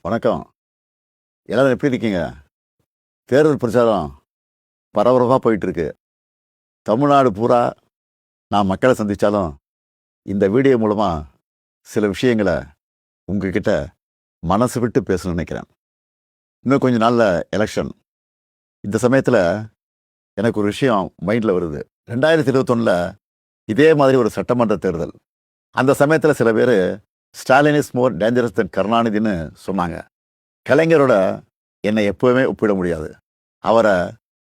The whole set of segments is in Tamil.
வணக்கம். எல்லாரும் எப்படி இருக்கீங்க? தேர்தல் பிரச்சாரம் பரபரப்பா போயிட்டுருக்கு. தமிழ்நாடு பூரா நான் மக்களை சந்திச்சாலும், இந்த வீடியோ மூலமா சில விஷயங்கள உங்ககிட்ட மனசு விட்டு பேசணும்னு நினைக்கிறேன். இன்னும் கொஞ்ச நாள்ல எலெக்ஷன். இந்த சமயத்துல எனக்கு ஒரு விஷயம் மைண்ட்ல வருது. 2021ல இதே மாதிரி ஒரு சட்டமன்ற தேர்தல். அந்த சமயத்துல சில பேரு ஸ்டாலின் இஸ் மோர் டேஞ்சரஸ் தென் கருணாநிதின்னு சொன்னாங்க. கலைஞரோட என்னை எப்பவுமே ஒப்பிட முடியாது. அவரை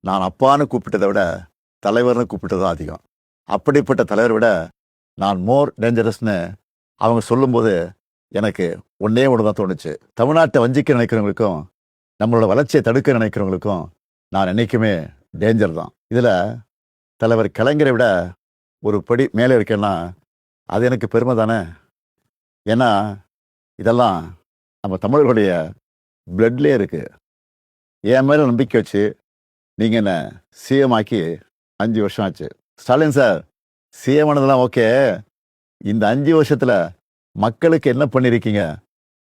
நான் அப்பான்னு கூப்பிட்டதை விட தலைவர்னு கூப்பிட்டது தான் அதிகம். அப்படிப்பட்ட தலைவரை விட நான் மோர் டேஞ்சரஸ்னு அவங்க சொல்லும்போது எனக்கு ஒன்னே ஒன்று தான் தோணுச்சு. தமிழ்நாட்டை வஞ்சிக்க நினைக்கிறவங்களுக்கும் நம்மளோட வளர்ச்சியை தடுக்க நினைக்கிறவங்களுக்கும் நான் என்னைக்குமே டேஞ்சர் தான். இதில் தலைவர் கலைஞரை விட ஒரு படி மேலே இருக்கேன்னா அது எனக்கு பெருமை தானே. ஏன்னா இதெல்லாம் நம்ம தமிழர்களுடைய பிளட்லேயே இருக்கு. என் மேலே நம்பிக்கை வச்சு நீங்கள் என்ன சிஎம் ஆக்கி 5 வருஷம் ஆச்சு. ஸ்டாலின் சார் சிஎம் ஆனதெல்லாம் ஓகே, இந்த 5 வருஷத்தில் மக்களுக்கு என்ன பண்ணியிருக்கீங்க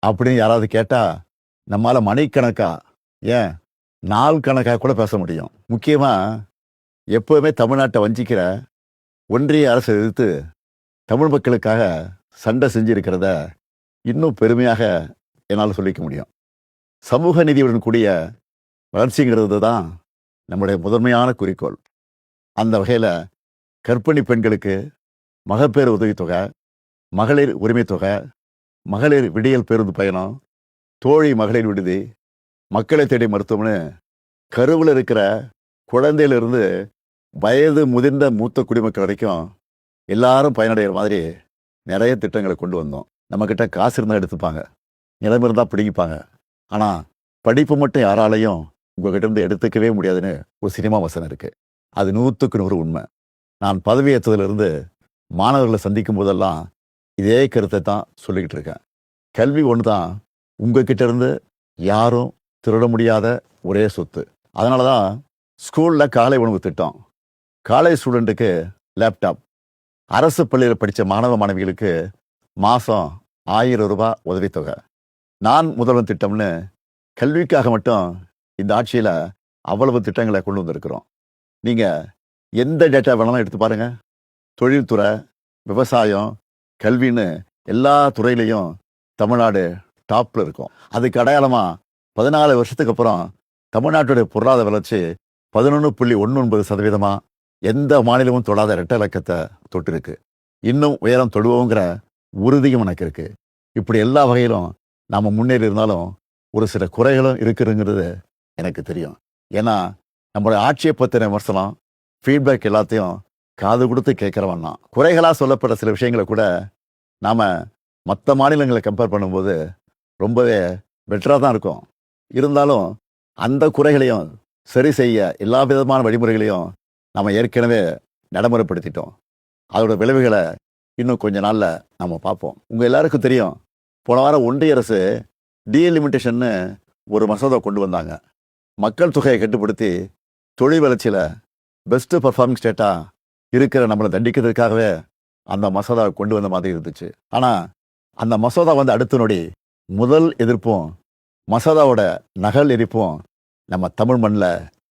அப்படின்னு யாராவது கேட்டால் நம்மளால் மணிக்கணக்கா ஏன் நாள் கணக்காக கூட பேச முடியும். முக்கியமாக எப்போவுமே தமிழ்நாட்டை வஞ்சிக்கிற ஒன்றிய அரசை எதிர்த்து தமிழ் மக்களுக்காக சண்டை செஞ்சிருக்கிறத இன்னும் பெருமையாக என்னால் சொல்லிக்க முடியும். சமூக நீதியுடன் கூடிய வளர்ச்சிங்கிறது தான் நம்முடைய முதன்மையான குறிக்கோள். அந்த வகையில் கர்ப்பிணி பெண்களுக்கு மகப்பேறு உதவித்தொகை, மகளிர் உரிமை தொகை, மகளிர் விடியல் பேருந்து பயணம், தோழி மகளிர் விடுதி, மக்களை தேடி மருத்துவம்னு கருவில் இருக்கிற குழந்தையிலிருந்து வயது முதிர்ந்த மூத்த குடிமக்கள் வரைக்கும் எல்லாரும் பயனடைகிற மாதிரி நிறைய திட்டங்களை கொண்டு வந்தோம். நம்மக்கிட்ட காசு இருந்தால் எடுத்துப்பாங்க, நிலைமை இருந்தால் பிடிங்கிப்பாங்க. ஆனால் படிப்பு மட்டும் யாராலையும் உங்ககிட்ட இருந்து எடுத்துக்கவே முடியாதுன்னு ஒரு சினிமா வசனம் இருக்கு. அது 100க்கு 100 உண்மை. நான் பதவியேற்றதிலிருந்து மாணவர்களை சந்திக்கும் போதெல்லாம் இதே கருத்தை தான் சொல்லிக்கிட்டு இருக்கேன். கல்வி ஒன்று தான் உங்ககிட்ட இருந்து யாரும் திருட முடியாத ஒரே சொத்து. அதனால தான் ஸ்கூலில் காலை உணவு திட்டம், காலேஜ் ஸ்டூடெண்ட்டுக்கு லேப்டாப், அரசு பள்ளியில் படித்த மாணவ மாணவிகளுக்கு மாதம் 1000 ரூபாய் உதவித்தொகை, நான் முதல்வன் திட்டம்னு கல்விக்காக மட்டும் இந்த ஆட்சியில் அவ்வளவு திட்டங்களை கொண்டு வந்திருக்கிறோம். நீங்கள் எந்த டேட்டா வேணாலும் எடுத்து பாருங்கள். தொழில்துறை, விவசாயம், கல்வின்னு எல்லா துறையிலையும் தமிழ்நாடு டாப்பில் இருக்கும். அதுக்கு அடையாளமாக 14 வருஷத்துக்கு அப்புறம் தமிழ்நாட்டுடைய பொருளாதார வளர்ச்சி 11.19% எந்த மாநிலமும் தொடாத இரட்டை இலக்கத்தை தொட்டிருக்கு. இன்னும் உயரம் தொடுவோங்கிற உறுதியும் எனக்கு இருக்கு. இப்படி எல்லா வகையிலும் நாம் முன்னேறி இருந்தாலும் ஒரு சில குறைகளும் இருக்குதுங்கிறது எனக்கு தெரியும். ஏன்னா நம்மளுடைய ஆட்சியை பற்றின விமர்சனம், ஃபீட்பேக் எல்லாத்தையும் காது கொடுத்து கேட்குறவன் தான். குறைகளாக சொல்லப்பட்ட சில விஷயங்களை கூட நாம் மற்ற மாநிலங்களை கம்பேர் பண்ணும்போது ரொம்பவே பெட்டராக தான் இருக்கும். இருந்தாலும் அந்த குறைகளையும் சரி செய்ய எல்லா விதமான வழிமுறைகளையும் நம்ம ஏற்கனவே நடைமுறைப்படுத்திட்டோம். அதோட விளைவுகளை இன்னும் கொஞ்ச நாளில் நம்ம பார்ப்போம். உங்கள் எல்லாருக்கும் தெரியும், போன வாரம் ஒன்றிய அரசு டீலிமிட்டேஷன்னு ஒரு மசோதா கொண்டு வந்தாங்க. மக்கள் தொகையை கட்டுப்படுத்தி தொழில் வளர்ச்சியில் பெஸ்ட்டு பர்ஃபார்மிங் ஸ்டேட்டாக இருக்கிற நம்மளை தண்டிக்கிறதுக்காகவே அந்த மசோதா கொண்டு வந்த மாதிரி இருந்துச்சு. ஆனால் அந்த மசோதா வந்து அடுத்த நொடி முதல் எதிர்ப்பும் மசோதாவோட நகல் எரிப்பும் நம்ம தமிழ் மண்ணில்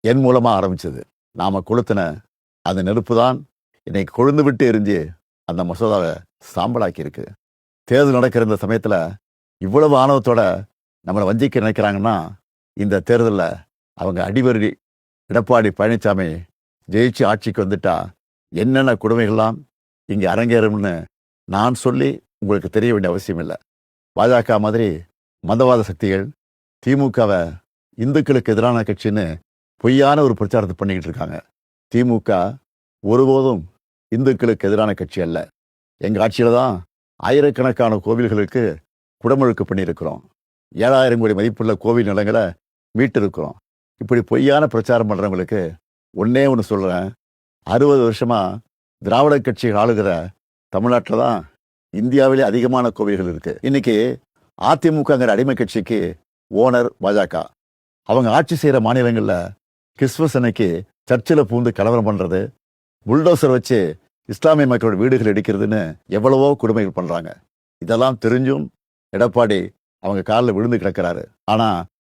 என் மூலமாக ஆரம்பிச்சது. நாம் கொளுத்தின அந்த நெருப்பு தான் இன்னைக்கு கொழுந்து விட்டு எரிஞ்சு அந்த மசோதாவை சாம்பலாக்கி இருக்கு. தேர்தல் நடக்கிற இந்த சமயத்தில் இவ்வளவு ஆணவத்தோட நம்மளை வஞ்சிக்க நினைக்கிறாங்கன்னா, இந்த தேர்தலில் அவங்க அடிவருடி எடப்பாடி பழனிசாமி ஜெயிச்சு ஆட்சிக்கு வந்துட்டா என்னென்ன கொடுமைகள்லாம் இங்கே அரங்கேறும்னு நான் சொல்லி உங்களுக்கு தெரிய வேண்டிய அவசியம் இல்லை. பாஜக மாதிரி மதவாத சக்திகள் திமுகவை இந்துக்களுக்கு எதிரான கட்சின்னு பொய்யான ஒரு பிரச்சாரத்தை பண்ணிக்கிட்டு இருக்காங்க. திமுக ஒருபோதும் இந்துக்களுக்கு எதிரான கட்சி அல்ல. எங்கள் ஆட்சியில் தான் ஆயிரக்கணக்கான கோவில்களுக்கு குடமுழுக்கு பண்ணியிருக்கிறோம். 7000 கோடி மதிப்புள்ள கோவில் நிலங்களை மீட்டிருக்கிறோம். இப்படி பொய்யான பிரச்சாரம் பண்ணுறவங்களுக்கு ஒன்னே ஒன்று சொல்கிறேன், 60 வருஷமாக திராவிட கட்சிகள் ஆளுகிற தமிழ்நாட்டில் தான் இந்தியாவிலே அதிகமான கோவில்கள் இருக்கு. இன்னைக்கு அதிமுகங்கிற அடிமை கட்சிக்கு ஓனர் பாஜக. அவங்க ஆட்சி செய்கிற மாநிலங்களில் கிறிஸ்துமஸ் அன்னைக்கு சர்ச்சில் பூந்து கலவரம் பண்ணுறது, புல்டோசர் வச்சு இஸ்லாமிய மக்களோட வீடுகள் இடிக்கிறதுன்னு எவ்வளவோ கொடுமைகள் பண்ணுறாங்க. இதெல்லாம் தெரிஞ்சும் எடப்பாடி அவங்க காலில் விழுந்து கிடக்கிறாரு. ஆனா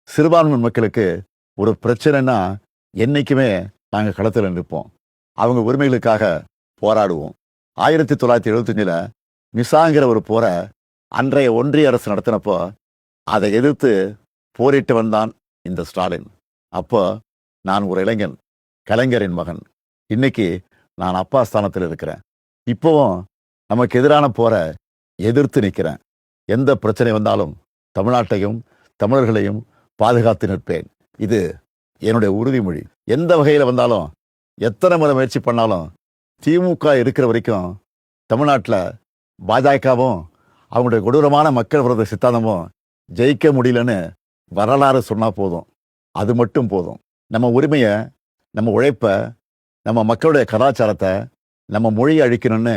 சிறுபான்மை மக்களுக்கு ஒரு பிரச்சனைன்னா என்னைக்குமே நாங்க களத்துல நிற்போம். அவங்க உரிமைகளுக்காக போராடுவோம். 1975 மிசாங்கிற ஒரு போரை அன்றைய ஒன்றிய அரசு நடத்தினப்போ அதை எதிர்த்து போரிட்டு வந்தான் இந்த ஸ்டாலின். அப்போ நான் ஒரு இளைஞன், கலைஞரின் மகன். இன்னைக்கு நான் அப்பா ஸ்தானத்தில் இருக்கிறேன். இப்போவும் நமக்கு எதிரான போரை எதிர்த்து நிற்கிறேன். எந்த பிரச்சனை வந்தாலும் தமிழ்நாட்டையும் தமிழர்களையும் பாதுகாத்து நிற்பேன். இது என்னுடைய உறுதிமொழி. எந்த வகையில் வந்தாலும், எத்தனை முறை முயற்சி பண்ணாலும், திமுக இருக்கிற வரைக்கும் தமிழ்நாட்டில் பாஜகவும் அவங்களுடைய கொடூரமான மக்கள் விரோத சித்தாந்தமும் ஜெயிக்க முடியலன்னு வரலாறு சொன்னா போதும். அது மட்டும் போதும். நம்ம உரிமையை, நம்ம உழைப்ப, நம்ம மக்களுடைய கலாச்சாரத்தை, நம்ம மொழியை அழிக்கணும்னு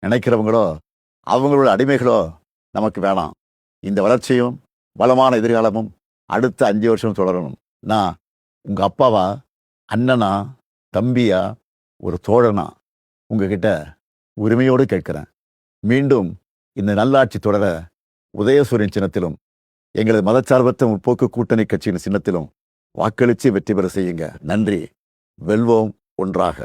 நினைக்கிறவங்களோ அவங்களோட அடிமைகளோ நமக்கு வேணாம். இந்த வளர்ச்சியும் வளமான எதிர்காலமும் அடுத்த 5 வருஷம் தொடரணும். நான் உங்க அப்பாவா, அண்ணனா, தம்பியா, ஒரு தோழனா உங்ககிட்ட உரிமையோடு கேட்கிறேன். மீண்டும் இந்த நல்லாட்சி தொடர உதயசூரியன் சின்னத்திலும் எங்களது மதச்சார்பற்ற முற்போக்கு கூட்டணி கட்சியின் சின்னத்திலும் வாக்களித்து வெற்றி பெற செய்யுங்க. நன்றி. வெல்வோம் ஒன்றாக.